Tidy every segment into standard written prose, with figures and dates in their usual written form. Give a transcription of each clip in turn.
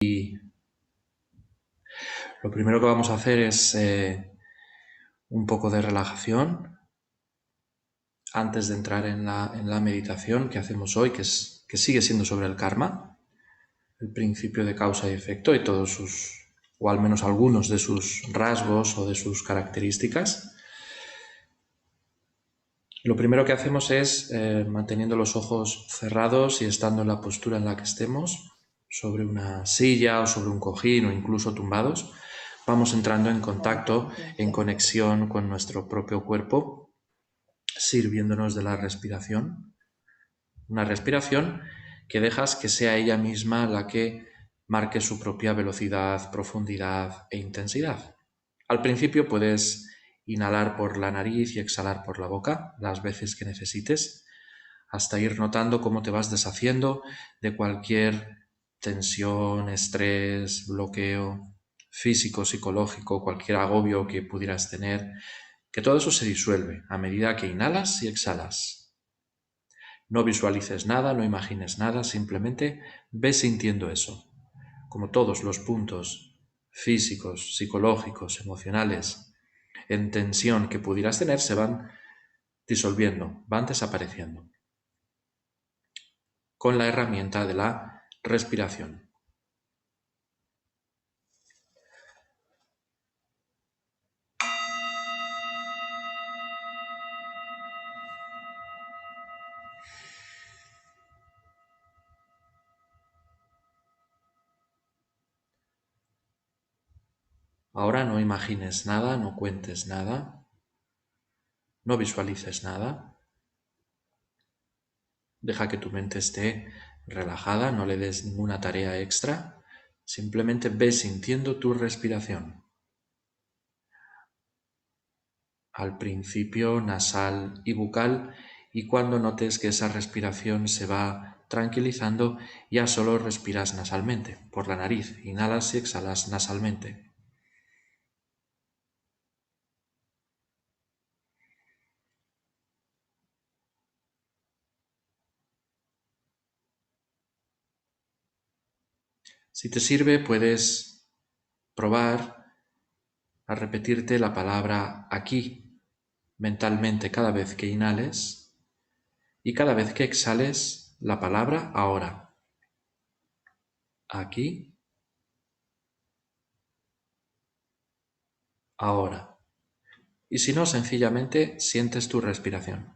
Y lo primero que vamos a hacer es un poco de relajación antes de entrar en la meditación que hacemos hoy, que sigue siendo sobre el karma, el principio de causa y efecto y todos sus, o al menos algunos de sus rasgos o de sus características. Lo primero que hacemos es, manteniendo los ojos cerrados y estando en la postura en la que estemos, sobre una silla o sobre un cojín o incluso tumbados, vamos entrando en contacto, en conexión con nuestro propio cuerpo, sirviéndonos de la respiración. Una respiración que dejas que sea ella misma la que marque su propia velocidad, profundidad e intensidad. Al principio puedes inhalar por la nariz y exhalar por la boca las veces que necesites, hasta ir notando cómo te vas deshaciendo de cualquier tensión, estrés, bloqueo físico, psicológico, cualquier agobio que pudieras tener, que todo eso se disuelve a medida que inhalas y exhalas. No visualices nada, no imagines nada, simplemente ve sintiendo eso, como todos los puntos físicos, psicológicos, emocionales, en tensión que pudieras tener se van disolviendo, van desapareciendo, con la herramienta de la respiración. Ahora no imagines nada, no cuentes nada, no visualices nada. Deja que tu mente esté relajada, no le des ninguna tarea extra, simplemente ve sintiendo tu respiración. Al principio nasal y bucal, y cuando notes que esa respiración se va tranquilizando, ya solo respiras nasalmente, por la nariz, inhalas y exhalas nasalmente. Si te sirve, puedes probar a repetirte la palabra aquí mentalmente cada vez que inhales y cada vez que exhales la palabra ahora. Aquí, ahora. Y si no, sencillamente sientes tu respiración.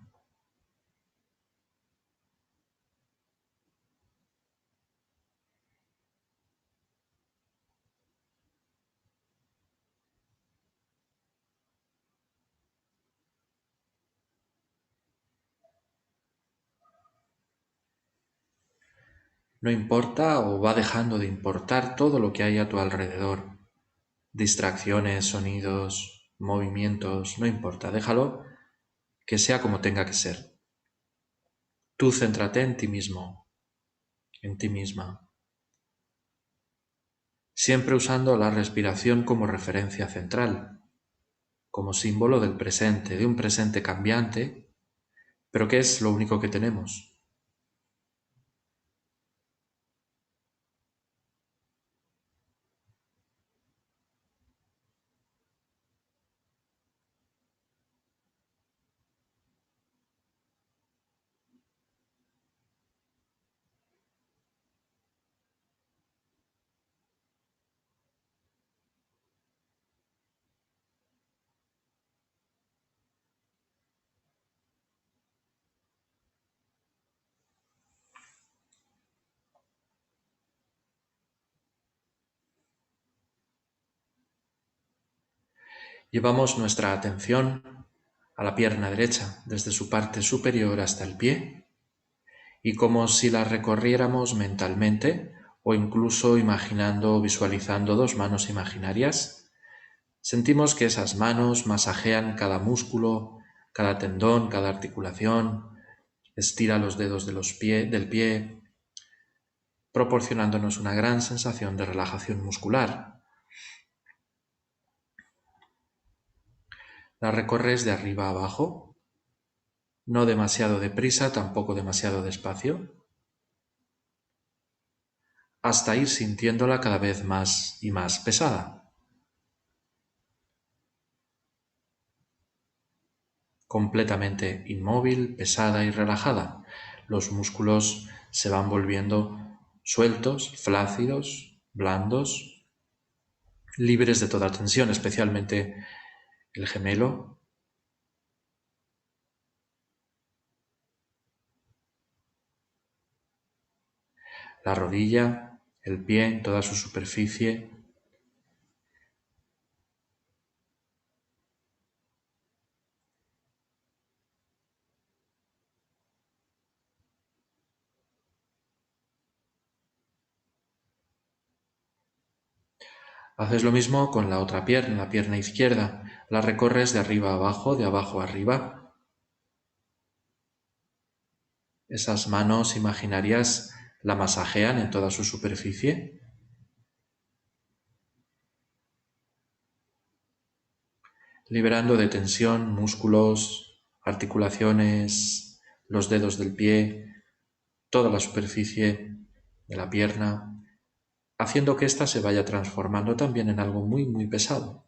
No importa o va dejando de importar todo lo que hay a tu alrededor. Distracciones, sonidos, movimientos, no importa, déjalo que sea como tenga que ser. Tú céntrate en ti mismo, en ti misma, siempre usando la respiración como referencia central, como símbolo del presente, de un presente cambiante, pero que es lo único que tenemos. Llevamos nuestra atención a la pierna derecha, desde su parte superior hasta el pie, y como si la recorriéramos mentalmente o incluso imaginando o visualizando dos manos imaginarias, sentimos que esas manos masajean cada músculo, cada tendón, cada articulación, estira los dedos del pie, proporcionándonos una gran sensación de relajación muscular. La recorres de arriba a abajo, no demasiado deprisa, tampoco demasiado despacio. hasta ir sintiéndola cada vez más y más pesada, completamente inmóvil, pesada y relajada. Los músculos se van volviendo sueltos, flácidos, blandos, libres de toda tensión, especialmente el gemelo, la rodilla, el pie en toda su superficie. Haces lo mismo con la otra pierna, la pierna izquierda. La recorres de arriba a abajo, de abajo a arriba. Esas manos imaginarias la masajean en toda su superficie, liberando de tensión músculos, articulaciones, los dedos del pie, toda la superficie de la pierna, haciendo que ésta se vaya transformando también en algo muy, muy pesado.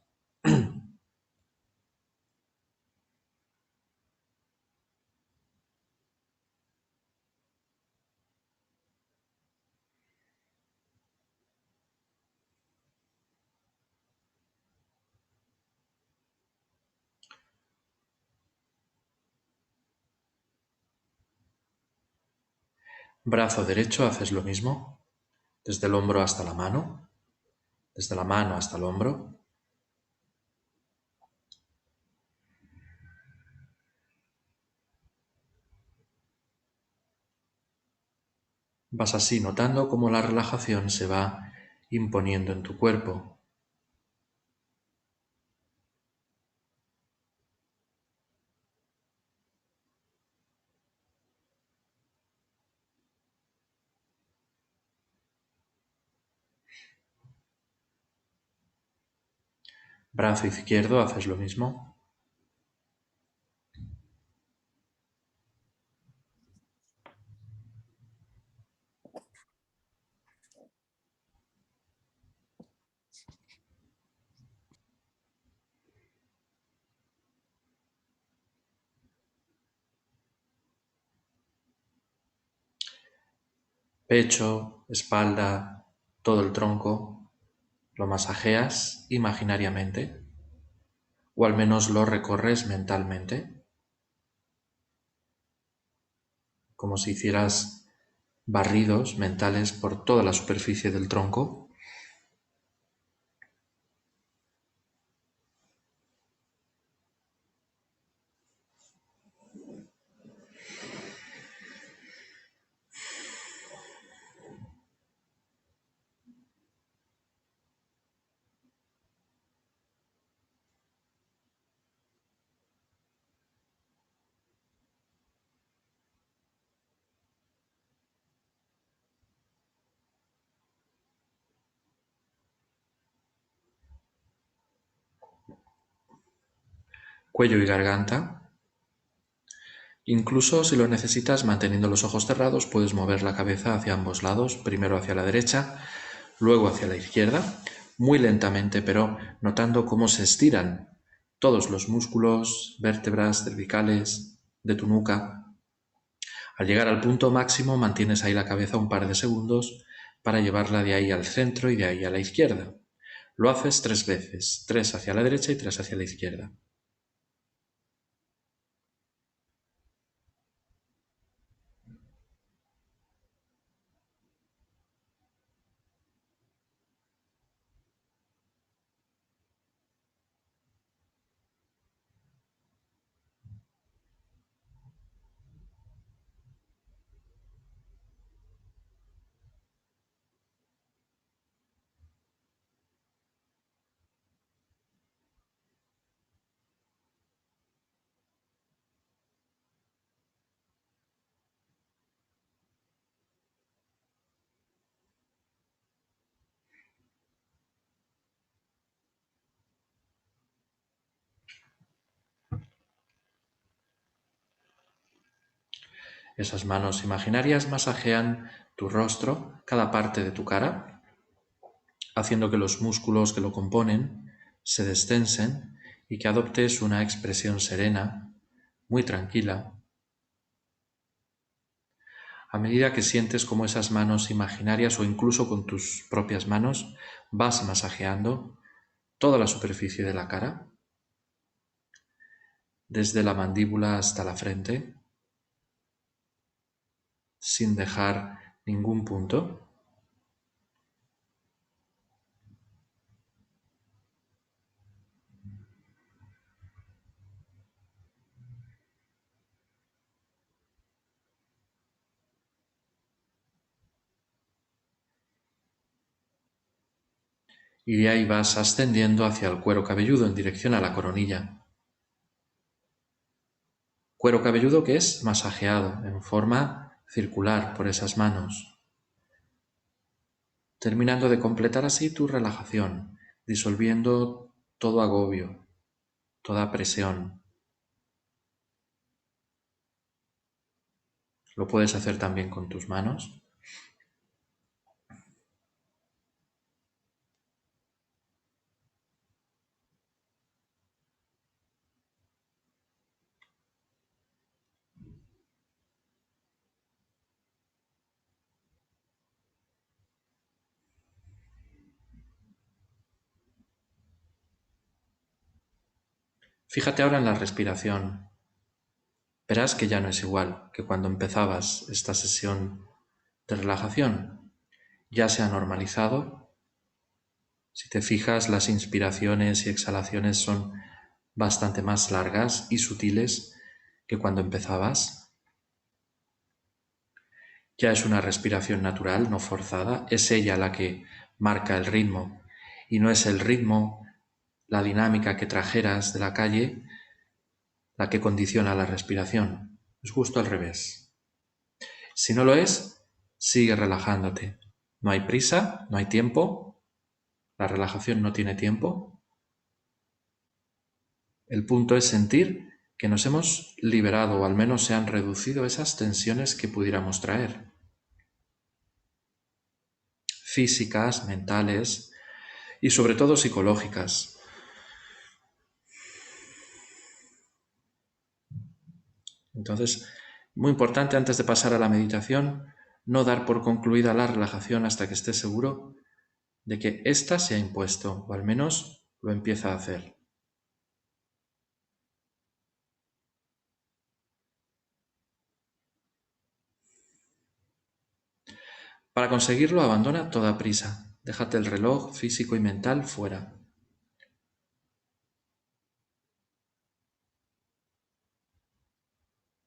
Brazo derecho, haces lo mismo, desde el hombro hasta la mano, desde la mano hasta el hombro. Vas así notando cómo la relajación se va imponiendo en tu cuerpo. Brazo izquierdo, haces lo mismo. Pecho, espalda, todo el tronco, lo masajeas imaginariamente, o al menos lo recorres mentalmente, como si hicieras barridos mentales por toda la superficie del tronco. Cuello y garganta. Incluso si lo necesitas, manteniendo los ojos cerrados, puedes mover la cabeza hacia ambos lados, primero hacia la derecha, luego hacia la izquierda, muy lentamente, pero notando cómo se estiran todos los músculos, vértebras, cervicales, de tu nuca. Al llegar al punto máximo, mantienes ahí la cabeza un par de segundos para llevarla de ahí al centro y de ahí a la izquierda. Lo haces 3 veces, 3 hacia la derecha y 3 hacia la izquierda. Esas manos imaginarias masajean tu rostro, cada parte de tu cara, haciendo que los músculos que lo componen se destensen y que adoptes una expresión serena, muy tranquila. A medida que sientes cómo esas manos imaginarias o incluso con tus propias manos vas masajeando toda la superficie de la cara, desde la mandíbula hasta la frente, sin dejar ningún punto. Y de ahí vas ascendiendo hacia el cuero cabelludo en dirección a la coronilla. Cuero cabelludo que es masajeado en forma circular por esas manos, terminando de completar así tu relajación, disolviendo todo agobio, toda presión. Lo puedes hacer también con tus manos. Fíjate ahora en la respiración. Verás que ya no es igual que cuando empezabas esta sesión de relajación. Ya se ha normalizado. Si te fijas, las inspiraciones y exhalaciones son bastante más largas y sutiles que cuando empezabas. Ya es una respiración natural, no forzada. Es ella la que marca el ritmo y no es el ritmo, la dinámica que trajeras de la calle, la que condiciona la respiración. Es justo al revés. Si no lo es, sigue relajándote. No hay prisa, no hay tiempo. La relajación no tiene tiempo. El punto es sentir que nos hemos liberado o al menos se han reducido esas tensiones que pudiéramos traer. Físicas, mentales y sobre todo psicológicas. Entonces, muy importante antes de pasar a la meditación, no dar por concluida la relajación hasta que estés seguro de que ésta se ha impuesto o al menos lo empieza a hacer. Para conseguirlo, abandona toda prisa. Déjate el reloj físico y mental fuera.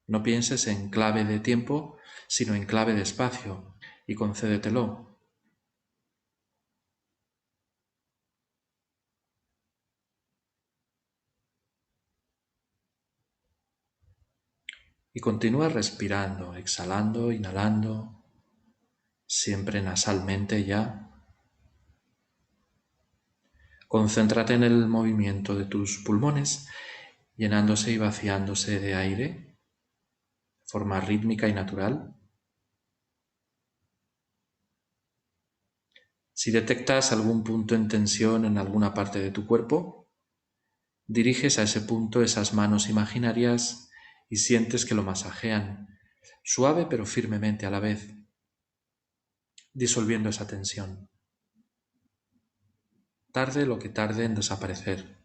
No pienses en clave de tiempo, sino en clave de espacio, y concédetelo. Y continúa respirando, exhalando, inhalando, siempre nasalmente ya. Concéntrate en el movimiento de tus pulmones, llenándose y vaciándose de aire, de forma rítmica y natural. Si detectas algún punto en tensión en alguna parte de tu cuerpo, diriges a ese punto esas manos imaginarias y sientes que lo masajean, suave pero firmemente a la vez, disolviendo esa tensión. Tarde lo que tarde en desaparecer.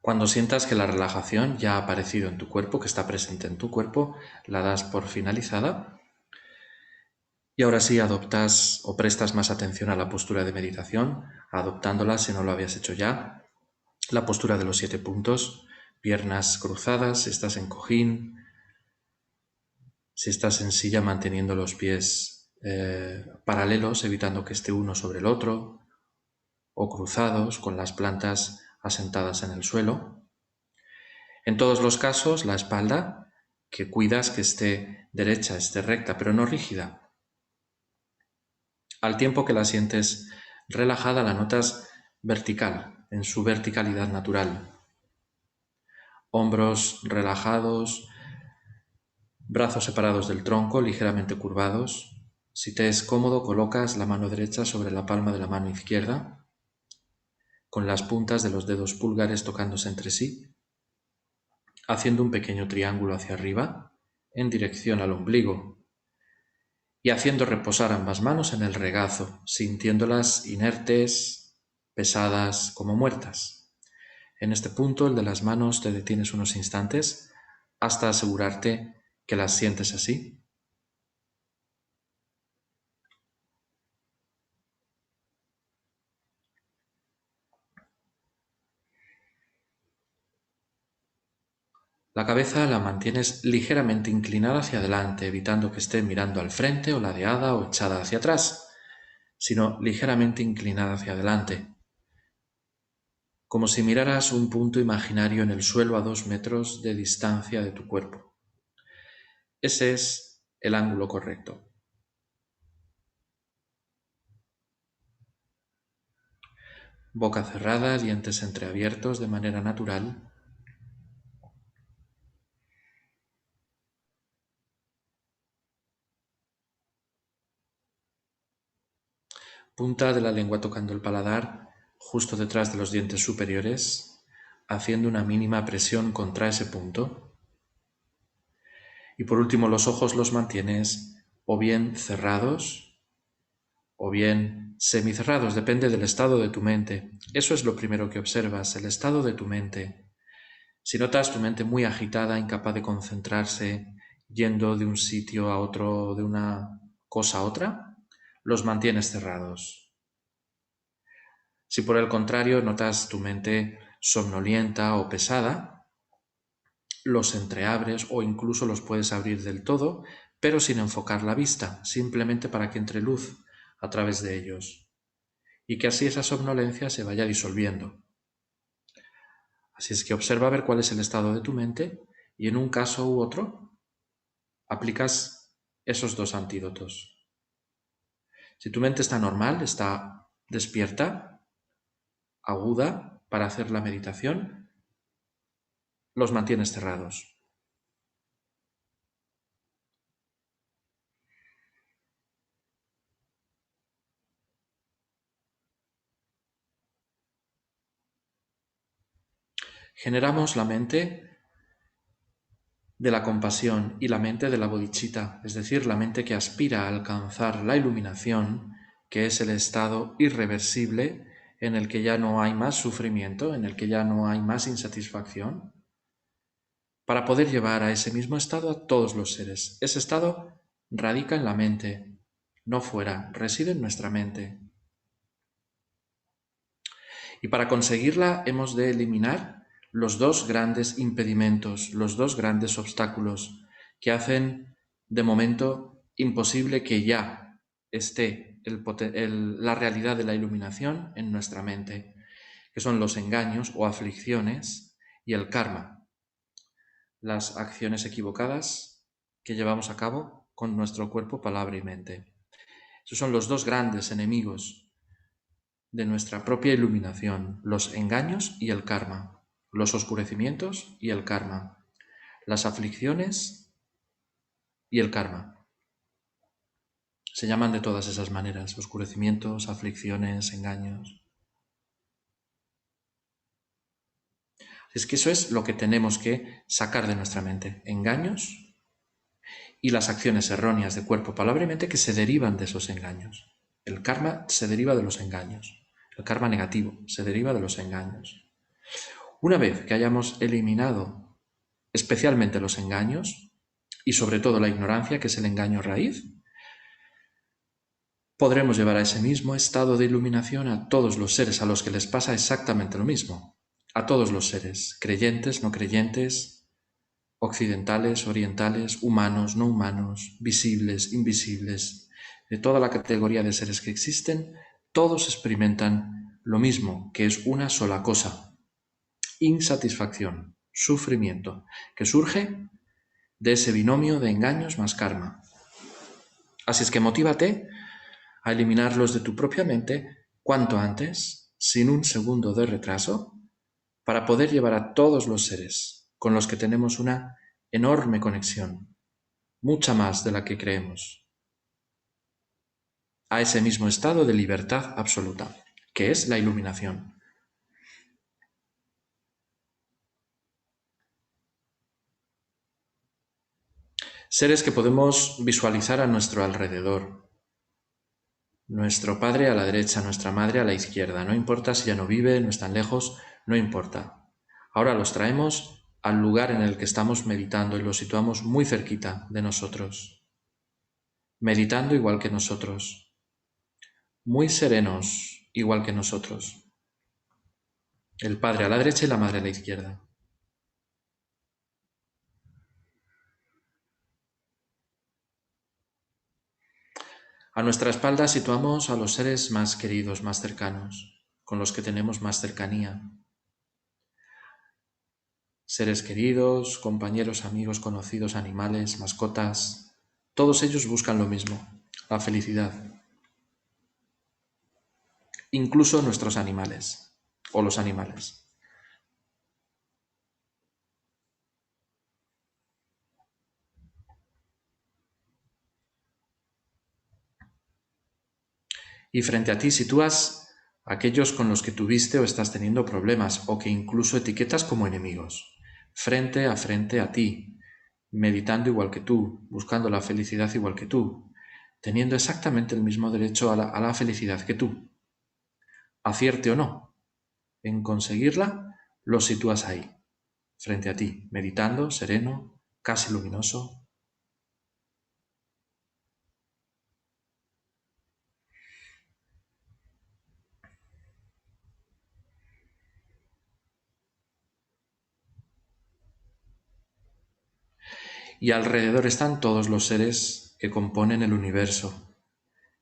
Cuando sientas que la relajación ya ha aparecido en tu cuerpo, que está presente en tu cuerpo, la das por finalizada. Y ahora sí adoptas o prestas más atención a la postura de meditación, adoptándola si no lo habías hecho ya. La postura de los 7 puntos, piernas cruzadas, si estás en cojín, si estás en silla manteniendo los pies paralelos, evitando que esté uno sobre el otro, o cruzados con las plantas asentadas en el suelo. En todos los casos, la espalda, que cuidas que esté derecha, esté recta, pero no rígida. Al tiempo que la sientes relajada, la notas vertical, en su verticalidad natural. Hombros relajados, brazos separados del tronco, ligeramente curvados. Si te es cómodo, colocas la mano derecha sobre la palma de la mano izquierda, con las puntas de los dedos pulgares tocándose entre sí, haciendo un pequeño triángulo hacia arriba, en dirección al ombligo, y haciendo reposar ambas manos en el regazo, sintiéndolas inertes, pesadas, como muertas. En este punto, el de las manos, te detienes unos instantes hasta asegurarte que las sientes así. La cabeza la mantienes ligeramente inclinada hacia adelante, evitando que esté mirando al frente o ladeada o echada hacia atrás, sino ligeramente inclinada hacia adelante, como si miraras un punto imaginario en el suelo a 2 metros de distancia de tu cuerpo. Ese es el ángulo correcto. Boca cerrada, dientes entreabiertos de manera natural. Punta de la lengua tocando el paladar, justo detrás de los dientes superiores, haciendo una mínima presión contra ese punto. Y por último, los ojos los mantienes o bien cerrados o bien semicerrados, depende del estado de tu mente. Eso es lo primero que observas, el estado de tu mente. Si notas tu mente muy agitada, incapaz de concentrarse, yendo de un sitio a otro, de una cosa a otra, los mantienes cerrados. Si por el contrario notas tu mente somnolienta o pesada, los entreabres o incluso los puedes abrir del todo, pero sin enfocar la vista, simplemente para que entre luz a través de ellos y que así esa somnolencia se vaya disolviendo. Así es que observa a ver cuál es el estado de tu mente y en un caso u otro aplicas esos 2 antídotos. Si tu mente está normal, está despierta, aguda para hacer la meditación, los mantienes cerrados. Generamos la mente de la compasión y la mente de la bodhicitta, es decir, la mente que aspira a alcanzar la iluminación, que es el estado irreversible en el que ya no hay más sufrimiento, en el que ya no hay más insatisfacción, para poder llevar a ese mismo estado a todos los seres. Ese estado radica en la mente, no fuera, reside en nuestra mente. Y para conseguirla hemos de eliminar los 2 grandes impedimentos, los 2 grandes obstáculos que hacen de momento imposible que ya esté la realidad de la iluminación en nuestra mente, que son los engaños o aflicciones y el karma, las acciones equivocadas que llevamos a cabo con nuestro cuerpo, palabra y mente. Esos son los 2 grandes enemigos de nuestra propia iluminación, los engaños y el karma, los oscurecimientos y el karma, las aflicciones y el karma. Se llaman de todas esas maneras, oscurecimientos, aflicciones, engaños. Es que eso es lo que tenemos que sacar de nuestra mente, engaños y las acciones erróneas de cuerpo, palabra y mente que se derivan de esos engaños. El karma se deriva de los engaños, el karma negativo se deriva de los engaños. Una vez que hayamos eliminado especialmente los engaños y sobre todo la ignorancia, que es el engaño raíz, podremos llevar a ese mismo estado de iluminación a todos los seres a los que les pasa exactamente lo mismo. A todos los seres, creyentes, no creyentes, occidentales, orientales, humanos, no humanos, visibles, invisibles, de toda la categoría de seres que existen, todos experimentan lo mismo, que es una sola cosa: insatisfacción, sufrimiento, que surge de ese binomio de engaños más karma. Así es que motívate a eliminarlos de tu propia mente cuanto antes, sin un segundo de retraso, para poder llevar a todos los seres con los que tenemos una enorme conexión, mucha más de la que creemos, a ese mismo estado de libertad absoluta, que es la iluminación. Seres que podemos visualizar a nuestro alrededor. Nuestro padre a la derecha, nuestra madre a la izquierda. No importa si ya no vive, no están lejos, no importa. Ahora los traemos al lugar en el que estamos meditando y los situamos muy cerquita de nosotros, meditando igual que nosotros, muy serenos igual que nosotros. El padre a la derecha y la madre a la izquierda. A nuestra espalda situamos a los seres más queridos, más cercanos, con los que tenemos más cercanía. Seres queridos, compañeros, amigos, conocidos, animales, mascotas, todos ellos buscan lo mismo, la felicidad. Incluso nuestros animales, o los animales. Y frente a ti sitúas a aquellos con los que tuviste o estás teniendo problemas, o que incluso etiquetas como enemigos, frente a ti, meditando igual que tú, buscando la felicidad igual que tú, teniendo exactamente el mismo derecho a la felicidad que tú. Acierte o no en conseguirla, los sitúas ahí, frente a ti, meditando, sereno, casi luminoso. Y alrededor están todos los seres que componen el universo,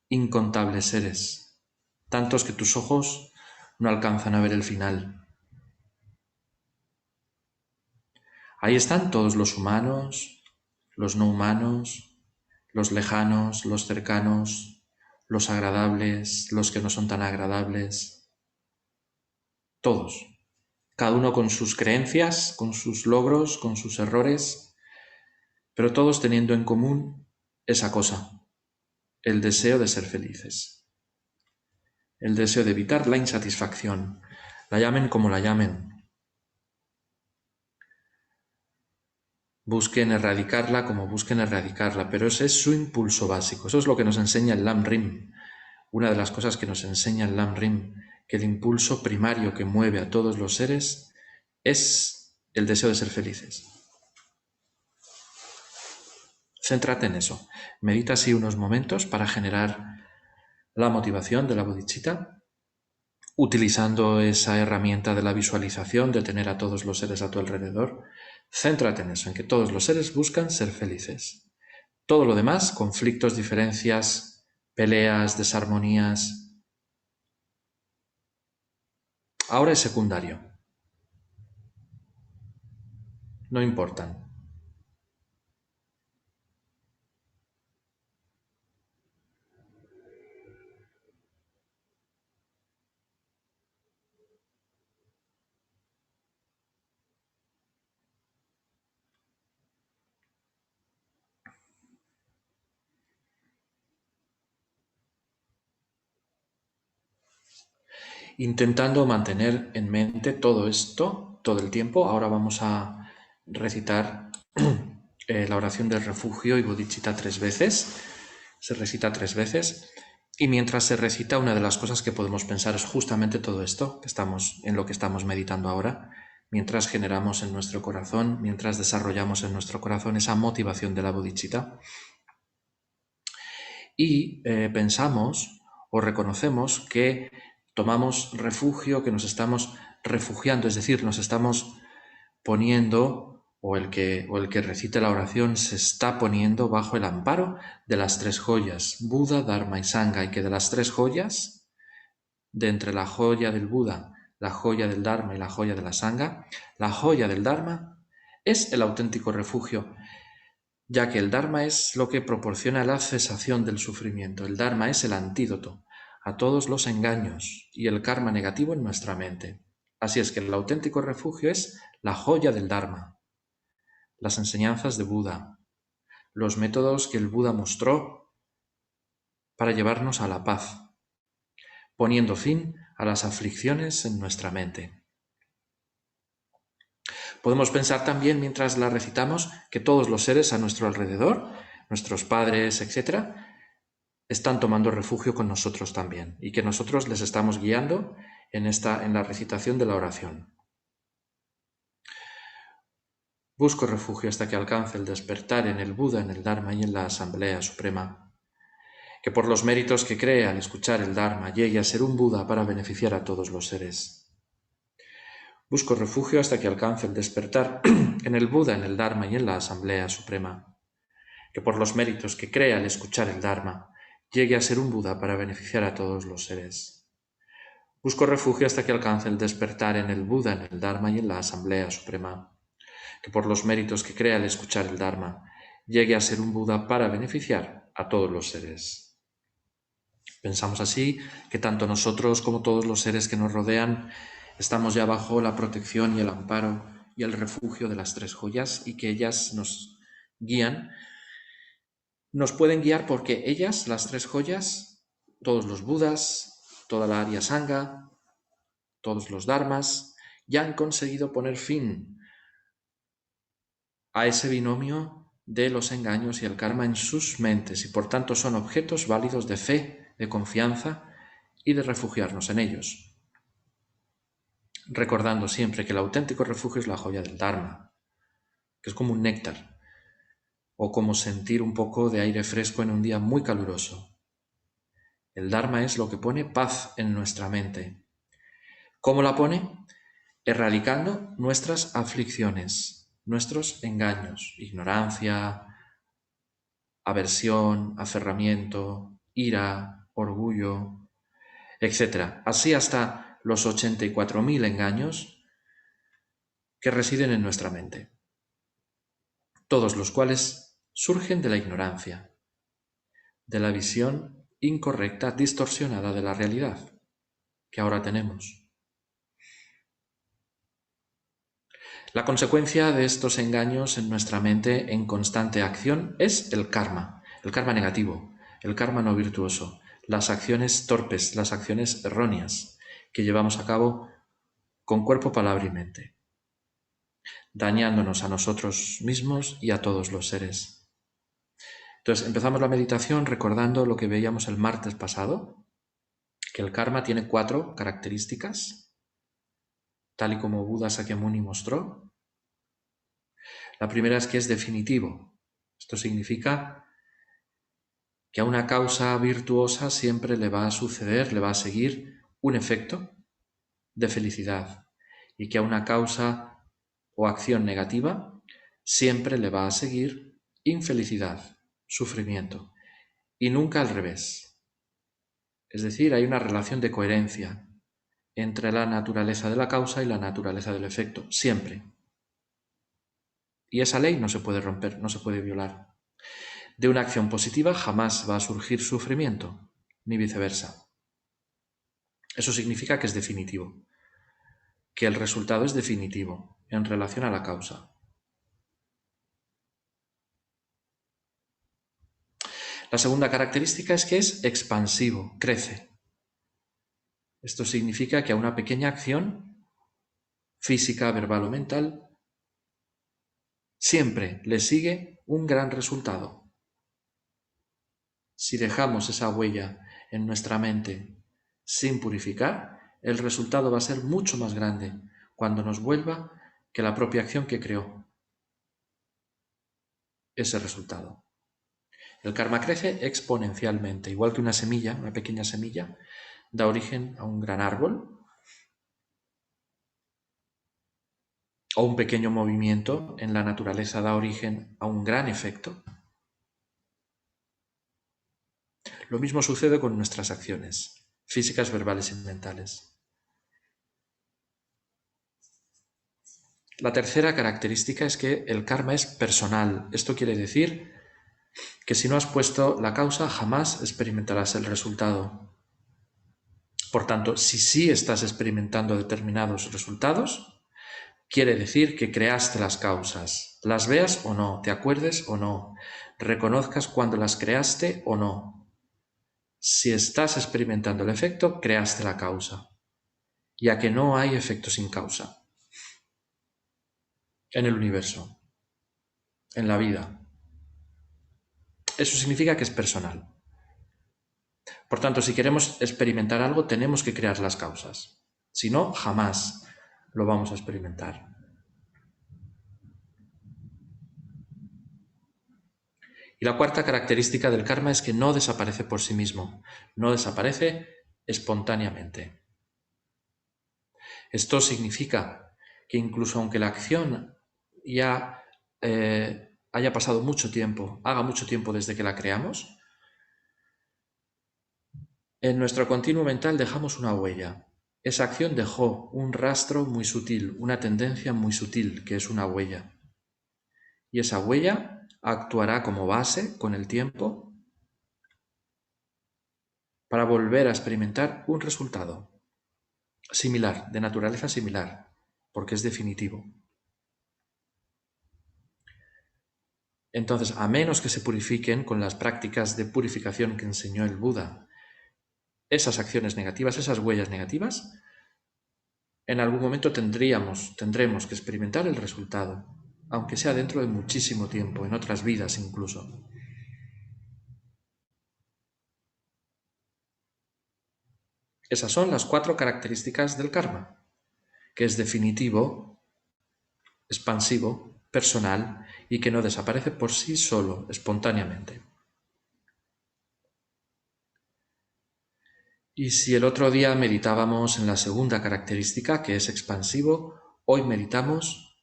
incontables seres, tantos que tus ojos no alcanzan a ver el final. Ahí están todos los humanos, los no humanos, los lejanos, los cercanos, los agradables, los que no son tan agradables, todos, cada uno con sus creencias, con sus logros, con sus errores, pero todos teniendo en común esa cosa, el deseo de ser felices, el deseo de evitar la insatisfacción, la llamen como la llamen. Busquen erradicarla como busquen erradicarla, pero ese es su impulso básico. Eso es lo que nos enseña el Lam Rim. Una de las cosas que nos enseña el Lam Rim, que el impulso primario que mueve a todos los seres es el deseo de ser felices. Céntrate en eso. Medita así unos momentos para generar la motivación de la bodhicitta, utilizando esa herramienta de la visualización, de tener a todos los seres a tu alrededor. Céntrate en eso, en que todos los seres buscan ser felices. Todo lo demás, conflictos, diferencias, peleas, desarmonías, ahora es secundario. No importan. Intentando mantener en mente todo esto todo el tiempo. Ahora vamos a recitar la oración del refugio y bodhicitta 3 veces. Se recita 3 veces. Y mientras se recita, una de las cosas que podemos pensar es justamente todo esto, en lo que estamos meditando ahora. mientras generamos en nuestro corazón, mientras desarrollamos en nuestro corazón esa motivación de la bodhicitta. Y pensamos o reconocemos que tomamos refugio, que nos estamos refugiando, es decir, nos estamos poniendo, o el que recite la oración se está poniendo bajo el amparo de las tres joyas, Buda, Dharma y Sangha, y que de las tres joyas, de entre la joya del Buda, la joya del Dharma y la joya de la Sangha, la joya del Dharma es el auténtico refugio, ya que el Dharma es lo que proporciona la cesación del sufrimiento. El Dharma es el antídoto a todos los engaños y el karma negativo en nuestra mente. Así es que el auténtico refugio es la joya del Dharma, las enseñanzas de Buda, los métodos que el Buda mostró para llevarnos a la paz, poniendo fin a las aflicciones en nuestra mente. Podemos pensar también, mientras la recitamos, que todos los seres a nuestro alrededor, nuestros padres, etc., están tomando refugio con nosotros también y que nosotros les estamos guiando en la recitación de la oración. Busco refugio hasta que alcance el despertar en el Buda, en el Dharma y en la Asamblea Suprema. Que por los méritos que cree al escuchar el Dharma llegue a ser un Buda para beneficiar a todos los seres. Busco refugio hasta que alcance el despertar en el Buda, en el Dharma y en la Asamblea Suprema. Que por los méritos que cree al escuchar el Dharma llegue a ser un Buda para beneficiar a todos los seres. Busco refugio hasta que alcance el despertar en el Buda, en el Dharma y en la Asamblea Suprema. Que por los méritos que crea al escuchar el Dharma llegue a ser un Buda para beneficiar a todos los seres. Pensamos así que tanto nosotros como todos los seres que nos rodean estamos ya bajo la protección y el amparo y el refugio de las tres joyas y que ellas nos guían. Nos pueden guiar porque ellas, las tres joyas, todos los Budas, toda la Arya Sangha, todos los Dharmas, ya han conseguido poner fin a ese binomio de los engaños y el karma en sus mentes y por tanto son objetos válidos de fe, de confianza y de refugiarnos en ellos. Recordando siempre que el auténtico refugio es la joya del Dharma, que es como un néctar o como sentir un poco de aire fresco en un día muy caluroso. El Dharma es lo que pone paz en nuestra mente. ¿Cómo la pone? Erradicando nuestras aflicciones, nuestros engaños, ignorancia, aversión, aferramiento, ira, orgullo, etc. Así hasta los 84.000 engaños que residen en nuestra mente, todos los cuales surgen de la ignorancia, de la visión incorrecta, distorsionada de la realidad que ahora tenemos. La consecuencia de estos engaños en nuestra mente en constante acción es el karma negativo, el karma no virtuoso, las acciones torpes, las acciones erróneas que llevamos a cabo con cuerpo, palabra y mente, dañándonos a nosotros mismos y a todos los seres. Entonces empezamos la meditación recordando lo que veíamos el martes pasado, que el karma tiene 4 características, tal y como Buda Sakyamuni mostró. La primera es que es definitivo. Esto significa que a una causa virtuosa siempre le va a suceder, le va a seguir un efecto de felicidad y que a una causa o acción negativa siempre le va a seguir infelicidad, sufrimiento y nunca al revés. Es decir, hay una relación de coherencia entre la naturaleza de la causa y la naturaleza del efecto, siempre. Y esa ley no se puede romper, no se puede violar. De una acción positiva jamás va a surgir sufrimiento, ni viceversa. Eso significa que es definitivo, que el resultado es definitivo en relación a la causa. La segunda característica es que es expansivo, crece. Esto significa que a una pequeña acción, física, verbal o mental, siempre le sigue un gran resultado. Si dejamos esa huella en nuestra mente sin purificar, el resultado va a ser mucho más grande cuando nos vuelva que la propia acción que creó ese resultado. El karma crece exponencialmente, igual que una semilla, una pequeña semilla, da origen a un gran árbol, o un pequeño movimiento en la naturaleza da origen a un gran efecto. Lo mismo sucede con nuestras acciones, físicas, verbales y mentales. La tercera característica es que el karma es personal. Esto quiere decir que si no has puesto la causa, jamás experimentarás el resultado. Por tanto, si sí estás experimentando determinados resultados, quiere decir que creaste las causas, las veas o no, te acuerdes o no, reconozcas cuando las creaste o no. Si estás experimentando el efecto, creaste la causa, ya que no hay efecto sin causa en el universo, en la vida. Eso significa que es personal. Por tanto, si queremos experimentar algo, tenemos que crear las causas. Si no, jamás lo vamos a experimentar. Y la cuarta característica del karma es que no desaparece por sí mismo, no desaparece espontáneamente. Esto significa que incluso aunque la acción ya haya pasado mucho tiempo, haga mucho tiempo desde que la creamos, en nuestro continuo mental dejamos una huella. Esa acción dejó un rastro muy sutil, una tendencia muy sutil, que es una huella. Y esa huella actuará como base con el tiempo para volver a experimentar un resultado similar, de naturaleza similar, porque es definitivo. Entonces, a menos que se purifiquen con las prácticas de purificación que enseñó el Buda, esas acciones negativas, esas huellas negativas, en algún momento tendremos que experimentar el resultado, aunque sea dentro de muchísimo tiempo, en otras vidas incluso. Esas son las 4 características del karma, que es definitivo, expansivo, personal y que no desaparece por sí solo, espontáneamente. Y si el otro día meditábamos en la segunda característica, que es expansivo, hoy meditamos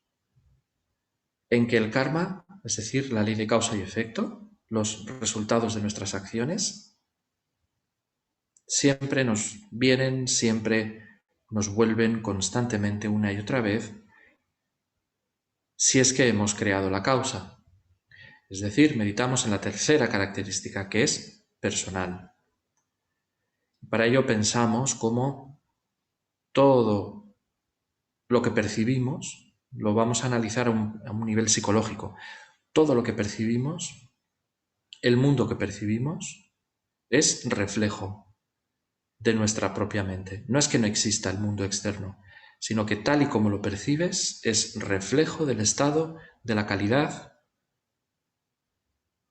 en que el karma, es decir, la ley de causa y efecto, los resultados de nuestras acciones, siempre nos vienen, siempre nos vuelven constantemente una y otra vez, si es que hemos creado la causa. Es decir, meditamos en la tercera característica, que es personal. Para ello pensamos cómo todo lo que percibimos lo vamos a analizar a un nivel psicológico. Todo lo que percibimos, el mundo que percibimos, es reflejo de nuestra propia mente. No es que no exista el mundo externo, sino que tal y como lo percibes es reflejo del estado, de la calidad,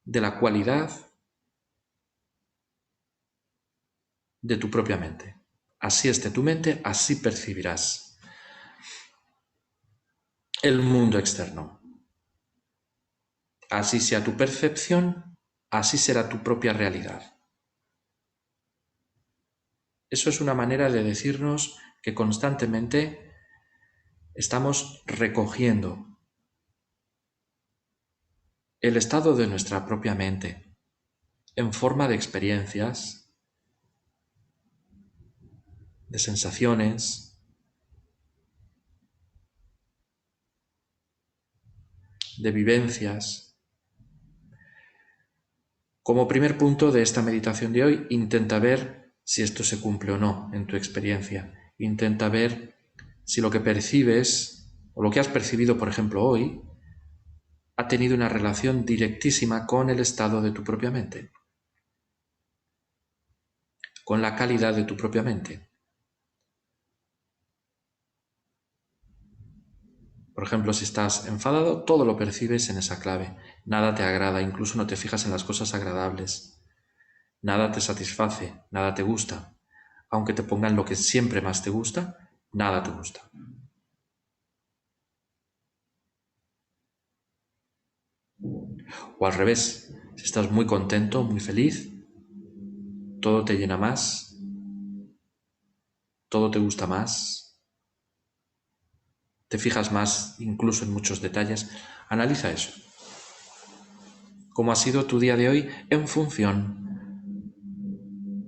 de la cualidad de tu propia mente. Así esté tu mente, así percibirás el mundo externo. Así sea tu percepción, así será tu propia realidad. Eso es una manera de decirnos que constantemente estamos recogiendo el estado de nuestra propia mente en forma de experiencias, de sensaciones, de vivencias. Como primer punto de esta meditación de hoy, intenta ver si esto se cumple o no en tu experiencia. Intenta ver si lo que percibes o lo que has percibido, por ejemplo, hoy, ha tenido una relación directísima con el estado de tu propia mente, con la calidad de tu propia mente. Por ejemplo, si estás enfadado, todo lo percibes en esa clave. Nada te agrada, incluso no te fijas en las cosas agradables. Nada te satisface, nada te gusta. Aunque te pongan lo que siempre más te gusta, nada te gusta. O al revés, si estás muy contento, muy feliz, todo te llena más, todo te gusta más, te fijas más incluso en muchos detalles. Analiza eso. ¿Cómo ha sido tu día de hoy en función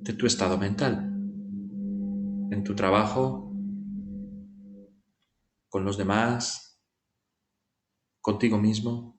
de tu estado mental? En tu trabajo, con los demás, contigo mismo.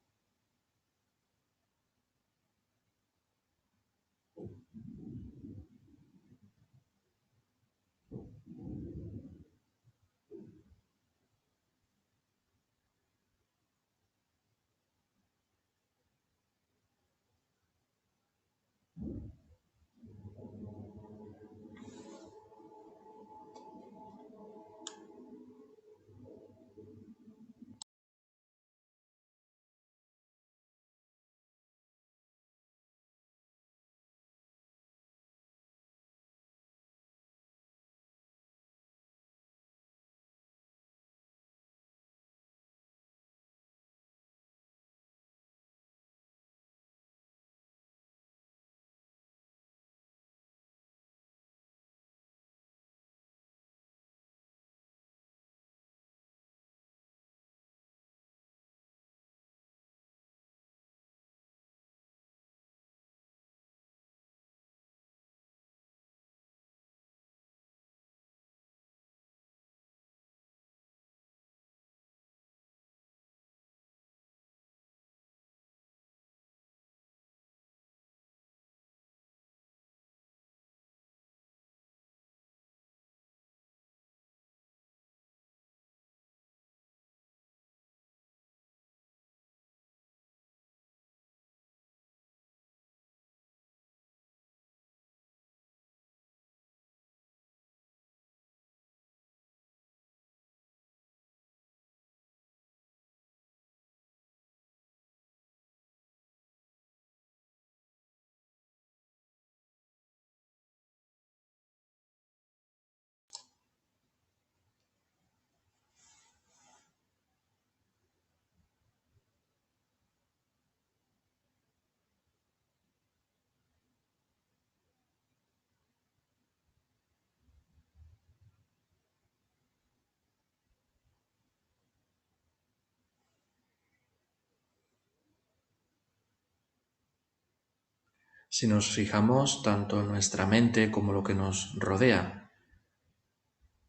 Si nos fijamos, tanto nuestra mente como lo que nos rodea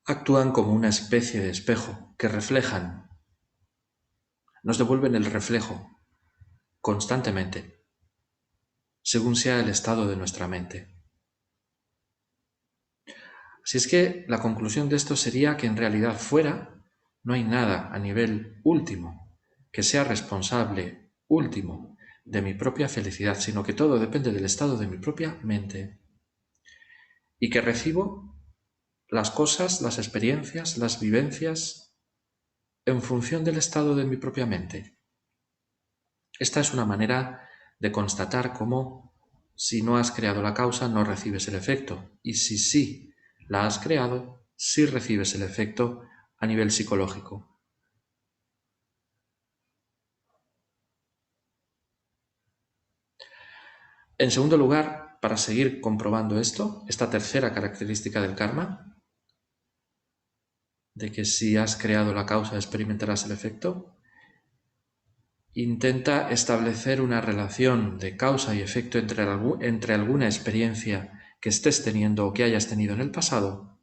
actúan como una especie de espejo que reflejan, nos devuelven el reflejo constantemente, según sea el estado de nuestra mente. Así es que la conclusión de esto sería que en realidad fuera no hay nada a nivel último que sea responsable último de mi propia felicidad, sino que todo depende del estado de mi propia mente y que recibo las cosas, las experiencias, las vivencias en función del estado de mi propia mente. Esta es una manera de constatar cómo si no has creado la causa no recibes el efecto y si sí la has creado, sí recibes el efecto a nivel psicológico. En segundo lugar, para seguir comprobando esto, esta tercera característica del karma, de que si has creado la causa experimentarás el efecto, intenta establecer una relación de causa y efecto entre alguna experiencia que estés teniendo o que hayas tenido en el pasado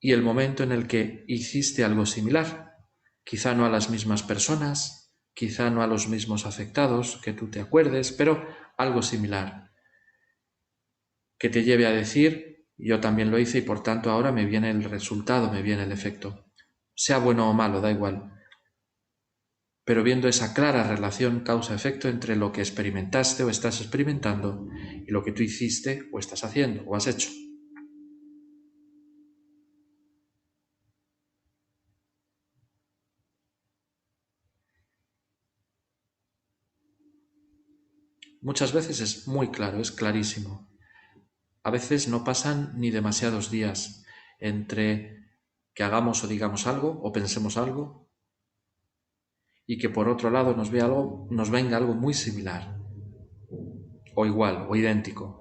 y el momento en el que hiciste algo similar, quizá no a las mismas personas, quizá no a los mismos afectados que tú te acuerdes, pero algo similar, que te lleve a decir, yo también lo hice y por tanto ahora me viene el resultado, me viene el efecto. Sea bueno o malo, da igual. Pero viendo esa clara relación causa-efecto entre lo que experimentaste o estás experimentando y lo que tú hiciste o estás haciendo o has hecho. Muchas veces es muy claro, es clarísimo. A veces no pasan ni demasiados días entre que hagamos o digamos algo o pensemos algo y que por otro lado nos venga algo muy similar, o igual, o idéntico.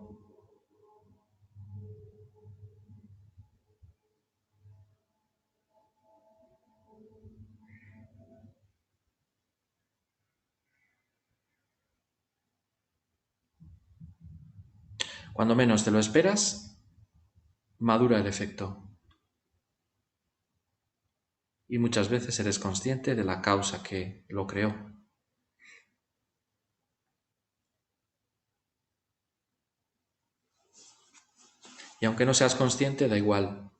Cuando menos te lo esperas, madura el efecto. Y muchas veces eres consciente de la causa que lo creó. Y aunque no seas consciente, da igual.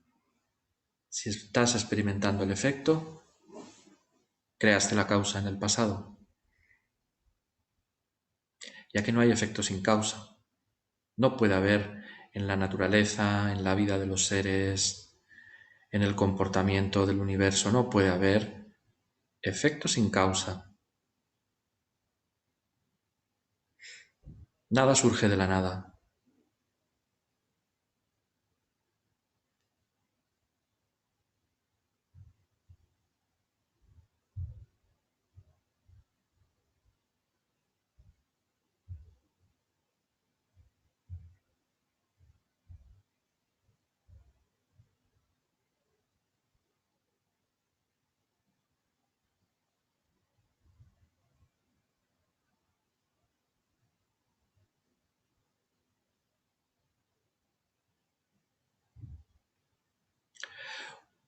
Si estás experimentando el efecto, creaste la causa en el pasado, ya que no hay efecto sin causa. No puede haber en la naturaleza, en la vida de los seres, en el comportamiento del universo, no puede haber efecto sin causa. Nada surge de la nada.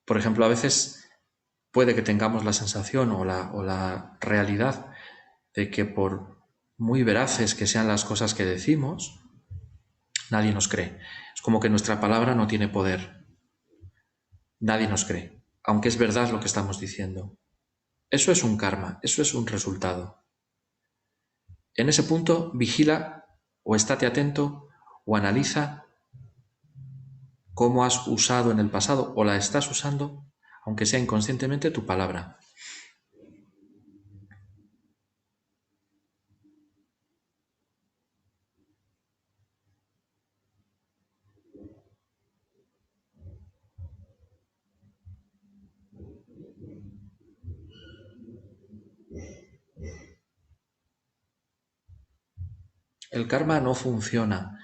Por ejemplo, a veces puede que tengamos la sensación o la realidad de que por muy veraces que sean las cosas que decimos, nadie nos cree. Es como que nuestra palabra no tiene poder. Nadie nos cree, aunque es verdad lo que estamos diciendo. Eso es un karma, eso es un resultado. En ese punto, vigila o estate atento o analiza cómo has usado en el pasado o la estás usando, aunque sea inconscientemente, tu palabra. El karma no funciona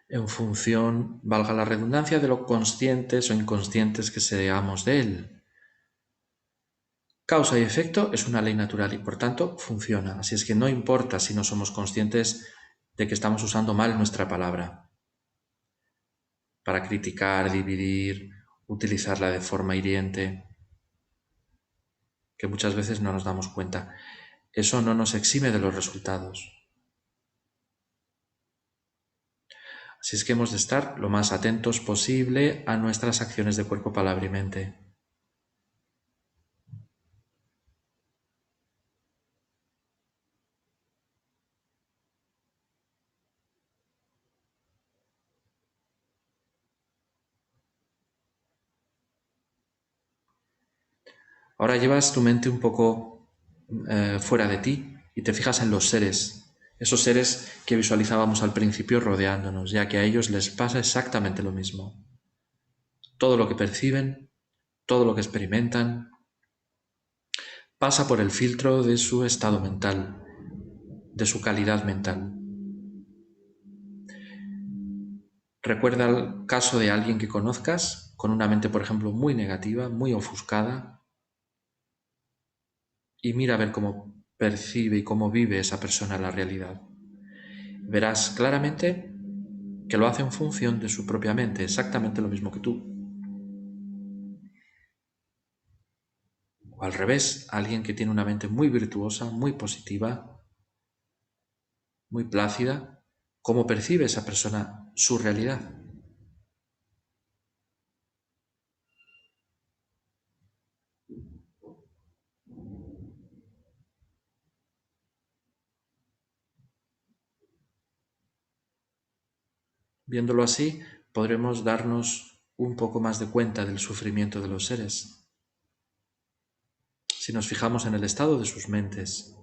en función, valga la redundancia, de lo conscientes o inconscientes que seamos de él. Causa y efecto es una ley natural y por tanto funciona. Así es que no importa si no somos conscientes de que estamos usando mal nuestra palabra para criticar, dividir, utilizarla de forma hiriente, que muchas veces no nos damos cuenta. Eso no nos exime de los resultados. Así es que hemos de estar lo más atentos posible a nuestras acciones de cuerpo, palabra y mente. Ahora llevas tu mente un poco fuera de ti y te fijas en los seres, esos seres que visualizábamos al principio rodeándonos, ya que a ellos les pasa exactamente lo mismo. Todo lo que perciben, todo lo que experimentan, pasa por el filtro de su estado mental, de su calidad mental. Recuerda el caso de alguien que conozcas con una mente, por ejemplo, muy negativa, muy ofuscada, y mira a ver cómo percibe y cómo vive esa persona la realidad. Verás claramente que lo hace en función de su propia mente, exactamente lo mismo que tú. O al revés, alguien que tiene una mente muy virtuosa, muy positiva, muy plácida, ¿cómo percibe esa persona su realidad? Viéndolo así, podremos darnos un poco más de cuenta del sufrimiento de los seres. Si nos fijamos en el estado de sus mentes,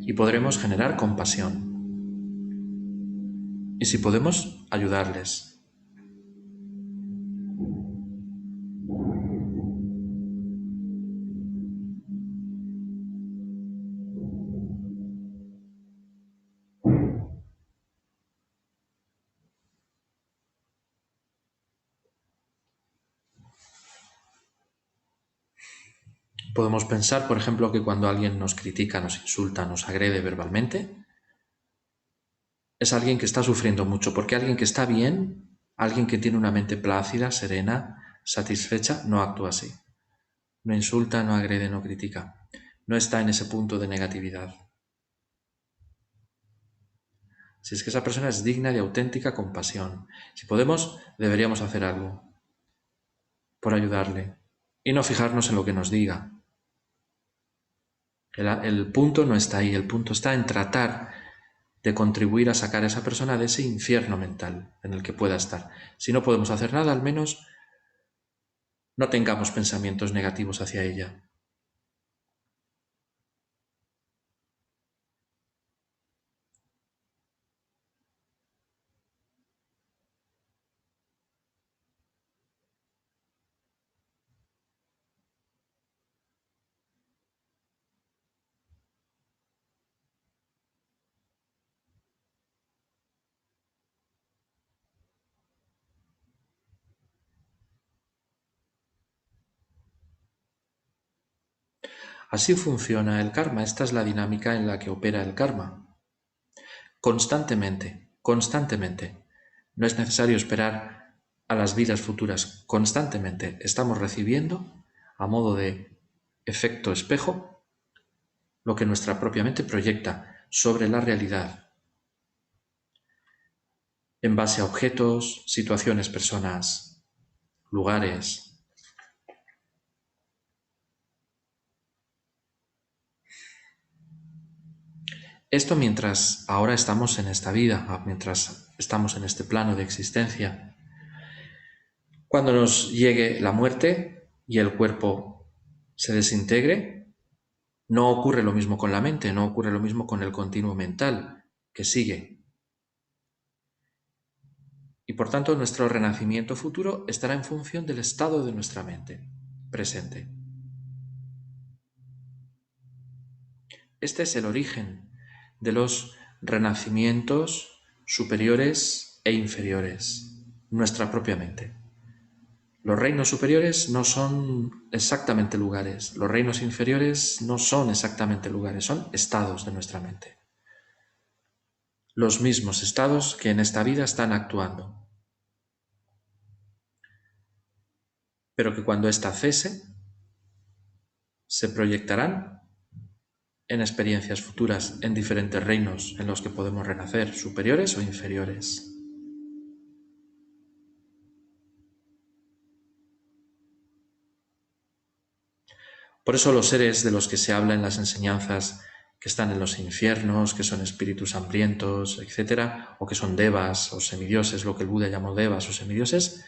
y podremos generar compasión. y si podemos, ayudarles. Podemos pensar, por ejemplo, que cuando alguien nos critica, nos insulta, nos agrede verbalmente, es alguien que está sufriendo mucho, porque alguien que está bien, alguien que tiene una mente plácida, serena, satisfecha, no actúa así. No insulta, no agrede, no critica. No está en ese punto de negatividad. Si es que esa persona es digna de auténtica compasión. Si podemos, deberíamos hacer algo por ayudarle y no fijarnos en lo que nos diga. El punto no está ahí, el punto está en tratar de contribuir a sacar a esa persona de ese infierno mental en el que pueda estar. Si no podemos hacer nada, al menos no tengamos pensamientos negativos hacia ella. Así funciona el karma, esta es la dinámica en la que opera el karma. Constantemente, constantemente. No es necesario esperar a las vidas futuras. Constantemente estamos recibiendo, a modo de efecto espejo, lo que nuestra propia mente proyecta sobre la realidad en base a objetos, situaciones, personas, lugares. Esto mientras ahora estamos en esta vida, mientras estamos en este plano de existencia. Cuando nos llegue la muerte y el cuerpo se desintegre, no ocurre lo mismo con la mente, no ocurre lo mismo con el continuo mental que sigue. Y por tanto nuestro renacimiento futuro estará en función del estado de nuestra mente presente. Este es el origen de los renacimientos superiores e inferiores, nuestra propia mente. Los reinos superiores no son exactamente lugares, los reinos inferiores no son exactamente lugares, son estados de nuestra mente. Los mismos estados que en esta vida están actuando, pero que cuando ésta cese, se proyectarán en experiencias futuras, en diferentes reinos en los que podemos renacer, superiores o inferiores. Por eso los seres de los que se habla en las enseñanzas que están en los infiernos, que son espíritus hambrientos, etc., o que son devas o semidioses, lo que el Buda llamó devas o semidioses,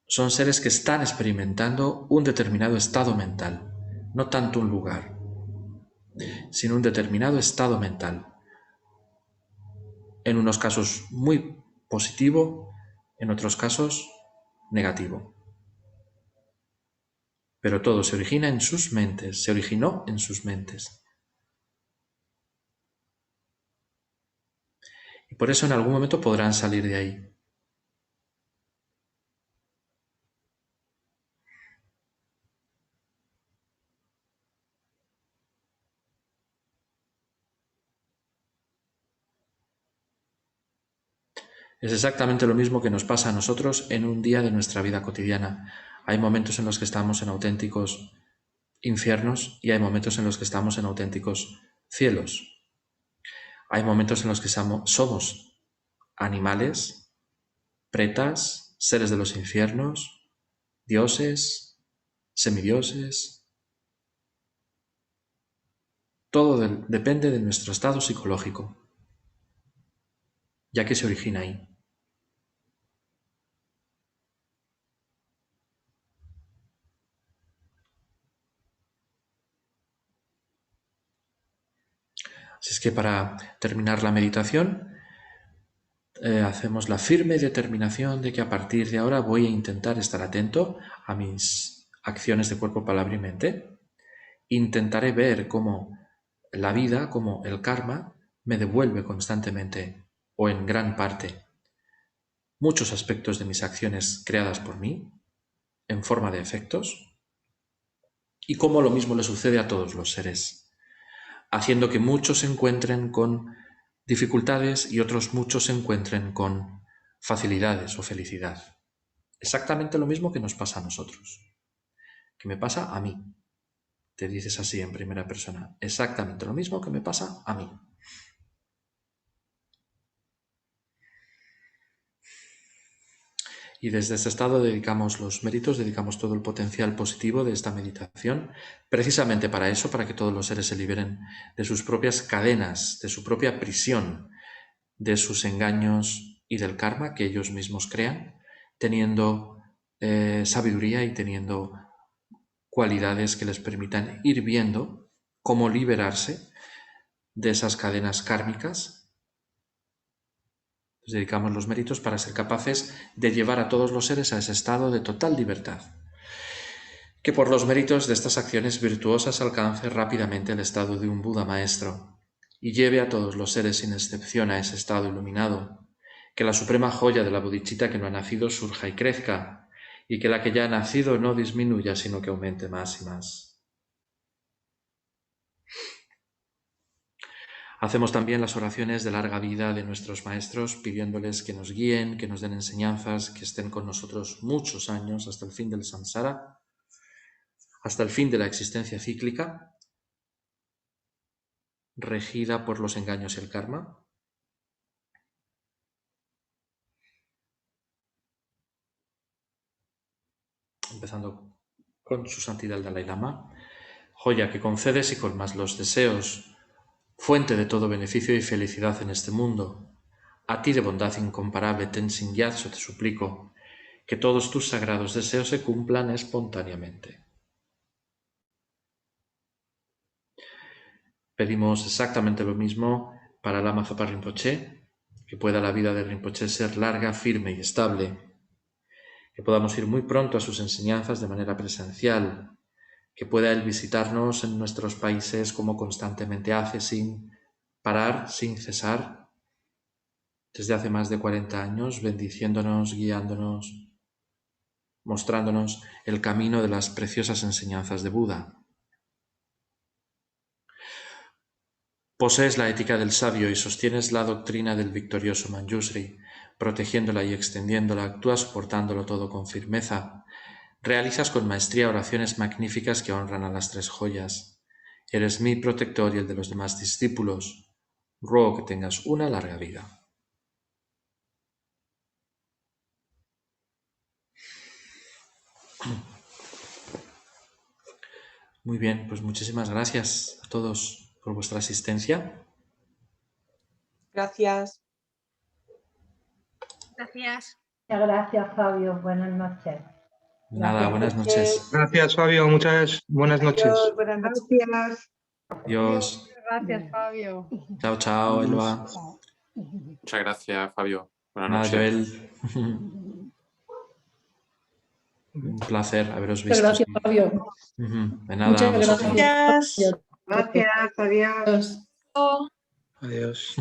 son seres que están experimentando un determinado estado mental, no tanto un lugar, sino un determinado estado mental. En unos casos muy positivo, en otros casos negativo. Pero todo se origina en sus mentes, se originó en sus mentes. Y por eso en algún momento podrán salir de ahí. Es exactamente lo mismo que nos pasa a nosotros en un día de nuestra vida cotidiana. Hay momentos en los que estamos en auténticos infiernos y hay momentos en los que estamos en auténticos cielos. Hay momentos en los que somos animales, pretas, seres de los infiernos, dioses, semidioses. Todo depende de nuestro estado psicológico, ya que se origina ahí. Así es que para terminar la meditación, hacemos la firme determinación de que a partir de ahora voy a intentar estar atento a mis acciones de cuerpo, palabra y mente. Intentaré ver cómo la vida, cómo el karma, me devuelve constantemente o en gran parte muchos aspectos de mis acciones creadas por mí en forma de efectos, y cómo lo mismo le sucede a todos los seres, haciendo que muchos se encuentren con dificultades y otros muchos se encuentren con facilidades o felicidad. Exactamente lo mismo que nos pasa a nosotros, que me pasa a mí. Te dices así en primera persona, exactamente lo mismo que me pasa a mí. Y desde este estado dedicamos los méritos, dedicamos todo el potencial positivo de esta meditación, precisamente para eso, para que todos los seres se liberen de sus propias cadenas, de su propia prisión, de sus engaños y del karma que ellos mismos crean, teniendo sabiduría y teniendo cualidades que les permitan ir viendo cómo liberarse de esas cadenas kármicas. Nos dedicamos los méritos para ser capaces de llevar a todos los seres a ese estado de total libertad. Que por los méritos de estas acciones virtuosas alcance rápidamente el estado de un Buda maestro y lleve a todos los seres sin excepción a ese estado iluminado. Que la suprema joya de la bodhicitta que no ha nacido surja y crezca, y que la que ya ha nacido no disminuya, sino que aumente más y más. Hacemos también las oraciones de larga vida de nuestros maestros, pidiéndoles que nos guíen, que nos den enseñanzas, que estén con nosotros muchos años hasta el fin del samsara, hasta el fin de la existencia cíclica, regida por los engaños y el karma. Empezando con su santidad el Dalai Lama. Joya que concedes y colmas los deseos, fuente de todo beneficio y felicidad en este mundo. A ti de bondad incomparable, Tenzin Gyatso, te suplico, que todos tus sagrados deseos se cumplan espontáneamente. Pedimos exactamente lo mismo para Lama Zopa Rinpoche, que pueda la vida de Rinpoche ser larga, firme y estable, que podamos ir muy pronto a sus enseñanzas de manera presencial, que pueda él visitarnos en nuestros países como constantemente hace, sin parar, sin cesar, desde hace más de 40 años, bendiciéndonos, guiándonos, mostrándonos el camino de las preciosas enseñanzas de Buda. Posees la ética del sabio y sostienes la doctrina del victorioso Manjushri, protegiéndola y extendiéndola, actúas soportándolo todo con firmeza, realizas con maestría oraciones magníficas que honran a las tres joyas. Eres mi protector y el de los demás discípulos. Ruego que tengas una larga vida. Muy bien, pues muchísimas gracias a todos por vuestra asistencia. Gracias. Gracias. Muchas gracias, Fabio. Buenas noches. Nada, buenas noches. Gracias, Fabio. Muchas buenas noches. Adiós, buenas noches. Adiós. Gracias, Fabio. Chao, chao, Elba. Muchas gracias, Fabio. Buenas Nada, noches. Joel. Un placer haberos Muchas visto. gracias, Fabio. De nada, Muchas vosotros. gracias. Gracias, adiós. Adiós.